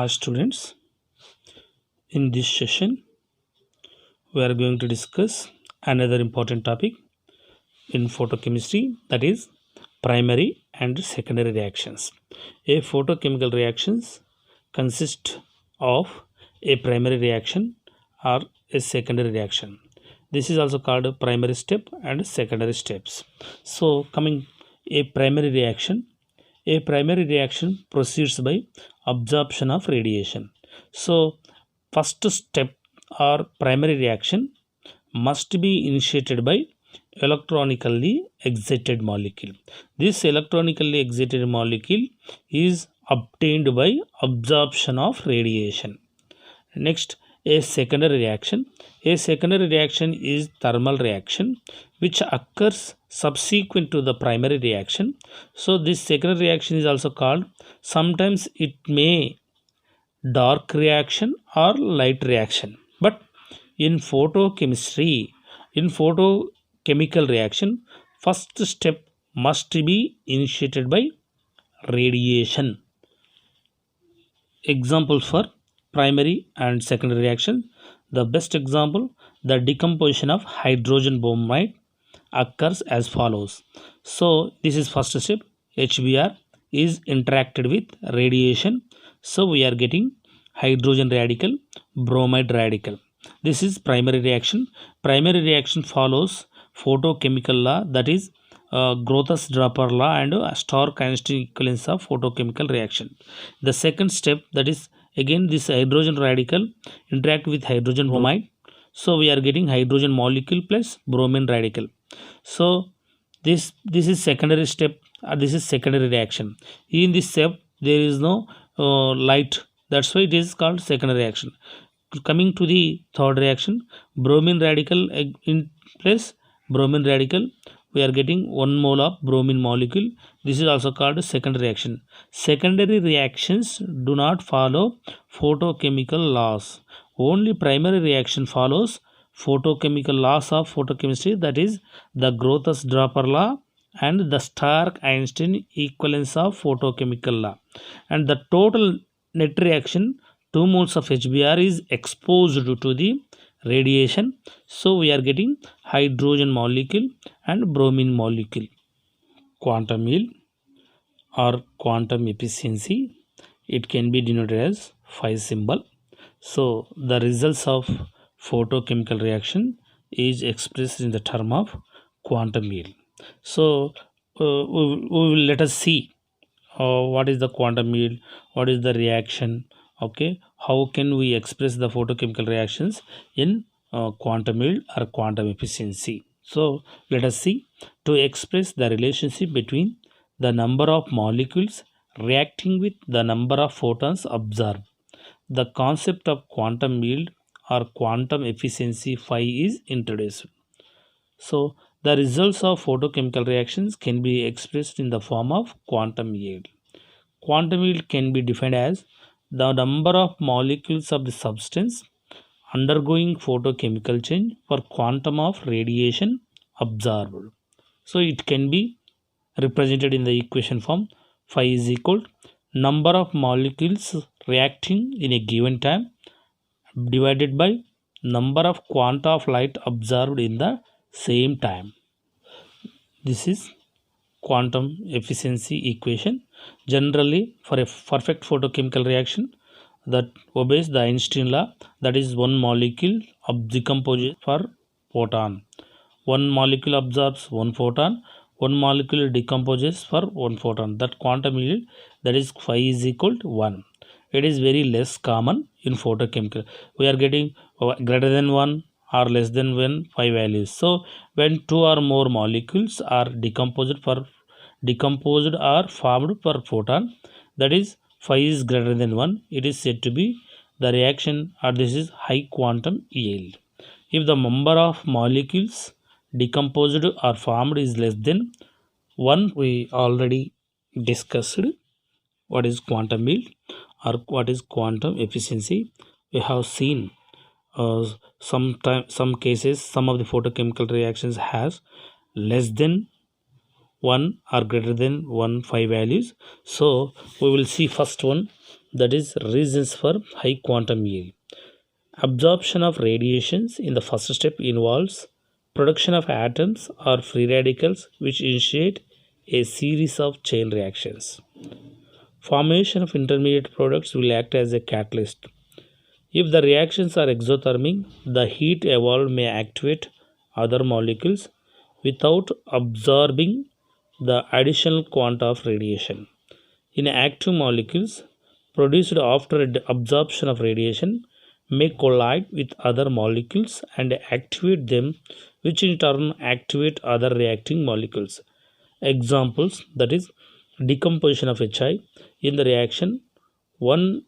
Students, in this session, we are going to discuss another important topic in photochemistry, that is primary and secondary reactions. A photochemical reactions consist of a primary reaction or a secondary reaction. This is also called a primary step and secondary steps. So, coming a primary reaction proceeds by absorption of radiation. So, first step or primary reaction must be initiated by electronically excited molecule. This electronically excited molecule is obtained by absorption of radiation. Next, a secondary reaction. A secondary reaction is thermal reaction which occurs subsequent to the primary reaction. So this secondary reaction is also called, sometimes it may dark reaction or light reaction. But in photochemistry, in photochemical reaction, first step must be initiated by radiation. Examples for primary and secondary reaction. The best example, the decomposition of hydrogen bromide occurs as follows. So this is first step. HBr is interacted with radiation. So we are getting hydrogen radical, bromide radical. This is primary reaction. Primary reaction follows photochemical law, that is Grothus-Draper law and Stark-Einstein equivalence of photochemical reaction. The second step, that is again this hydrogen radical interact with hydrogen bromide. So we are getting hydrogen molecule plus bromine radical. So this is secondary step. This is secondary reaction. In this step there is no light. That's why it is called secondary reaction. Coming to the third reaction, bromine radical in plus bromine radical, we are getting 1 mole of bromine molecule. This is also called secondary reaction. Secondary reactions do not follow photochemical laws. Only primary reaction follows photochemical laws of photochemistry, that is the Grothus-Draper law and the Stark-Einstein equivalence of photochemical law. And the total net reaction, 2 moles of HBr is exposed to the radiation. So we are getting hydrogen molecule and bromine molecule. Quantum yield or quantum efficiency, it can be denoted as phi symbol. So the results of photochemical reaction is expressed in the term of quantum yield. So we will let us see what is the quantum yield, what is the reaction, okay, how can we express the photochemical reactions in quantum yield or quantum efficiency. So let us see. To express the relationship between the number of molecules reacting with the number of photons observed, the concept of quantum yield or quantum efficiency phi is introduced. So the results of photochemical reactions can be expressed in the form of quantum yield. Quantum yield can be defined as the number of molecules of the substance undergoing photochemical change per quantum of radiation observed. So it can be represented in the equation form. Phi is equal number of molecules reacting in a given time divided by number of quanta of light observed in the same time. This is quantum efficiency equation. Generally, for a perfect photochemical reaction that obeys the Einstein law, that is one molecule decomposes per photon. One molecule absorbs one photon, one molecule decomposes for one photon. That quantum yield, that is phi is equal to 1. It is very less common in photochemical. We are getting greater than 1 or less than 1 phi values. So when two or more molecules are decomposed or formed per photon, that is phi is greater than 1, it is said to be the reaction, or this is high quantum yield. If the number of molecules decomposed or formed is less than 1, we already discussed what is quantum yield or what is quantum efficiency. We have seen some cases, some of the photochemical reactions has less than 1 or greater than 1 5 values. So we will see first one, that is reasons for high quantum yield. Absorption of radiations in the first step involves production of atoms or free radicals which initiate a series of chain reactions. Formation of intermediate products will act as a catalyst. If the reactions are exothermic, the heat evolved may activate other molecules without absorbing the additional quanta of radiation. In active molecules produced after absorption of radiation may collide with other molecules and activate them, which in turn activate other reacting molecules. Examples, that is decomposition of HI. In the reaction, one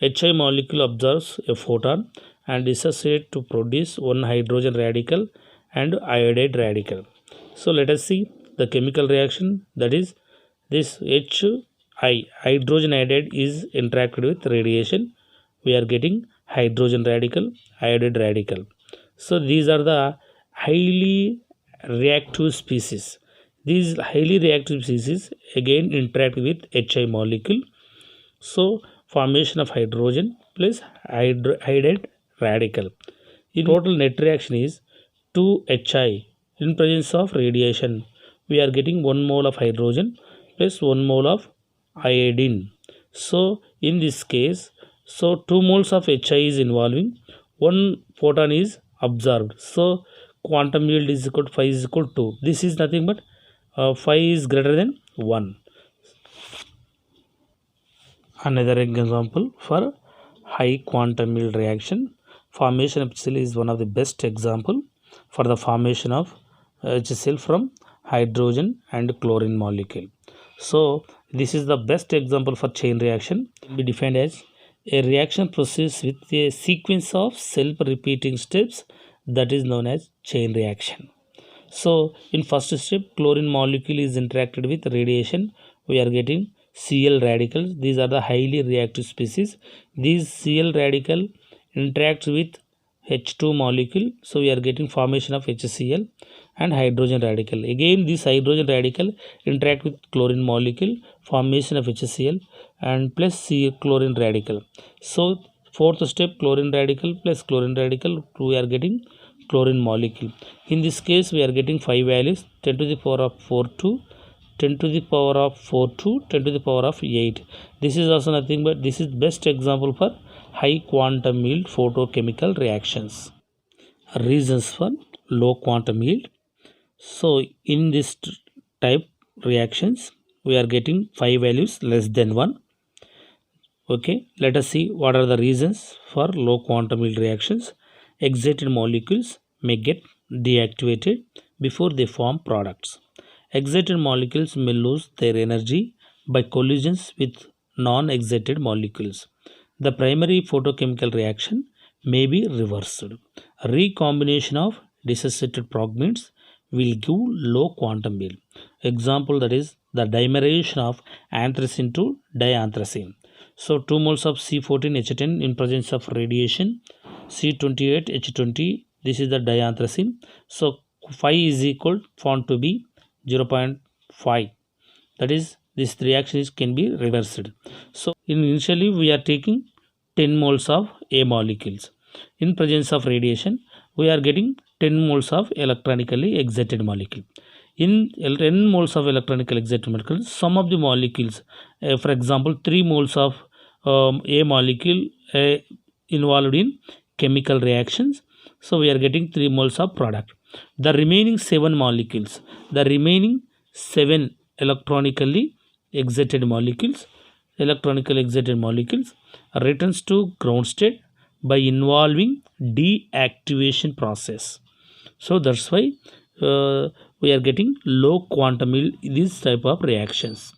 HI molecule absorbs a photon and dissociates to produce one hydrogen radical and iodide radical. So let us see the chemical reaction, that is this HI, hydrogen iodide, is interacted with radiation. We are getting hydrogen radical, iodide radical. So these are the highly reactive species. These highly reactive species again interact with HI molecule. So formation of hydrogen plus iodide radical. In total net reaction is 2HI. In presence of radiation, we are getting 1 mole of hydrogen plus 1 mole of iodine. So in this case, so 2 moles of HI is involving, 1 photon is absorbed. So quantum yield is equal to 5 is equal to 2. This is nothing but 5 is greater than 1. Another example for high quantum yield reaction, formation of HCl is one of the best example for the formation of HCl from hydrogen and chlorine molecule. So this is the best example for chain reaction. It can be defined as a reaction process with a sequence of self-repeating steps, that is known as chain reaction. So in first step, chlorine molecule is interacted with radiation. We are getting Cl radicals. These are the highly reactive species. These Cl radical interacts with H2 molecule. So we are getting formation of HCl and hydrogen radical. Again this hydrogen radical interact with chlorine molecule, formation of HCl and plus C chlorine radical. So fourth step, chlorine radical plus chlorine radical, we are getting chlorine molecule. In this case we are getting 5 values, 10 to the power of 4 2, 10 to the power of 4 2, 10 to the power of 8. This is also nothing but this is best example for high quantum yield photochemical reactions. Reasons for low quantum yield. So in this type reactions we are getting 5 values less than 1. Okay, let us see what are the reasons for low quantum yield reactions. Excited molecules may get deactivated before they form products. Excited molecules may lose their energy by collisions with non-excited molecules. The primary photochemical reaction may be reversed. Recombination of dissociated fragments will give low quantum yield. Example, that is the dimerization of anthracene to dianthracene. So 2 moles of C14H10 in presence of radiation, C28H20, this is the dianthracene. So 5 is equal found to be 0.5. That is this reaction can be reversed. So initially we are taking 10 moles of A molecules. In presence of radiation we are getting 10 moles of electronically excited molecule. In 10 moles of electronically excited molecules, some of the molecules, for example 3 moles of A molecule involved in chemical reactions, so we are getting 3 moles of product. The remaining 7 molecules, the remaining 7 electronically excited molecules returns to ground state by involving deactivation process. So that's why we are getting low quantum yield in this type of reactions.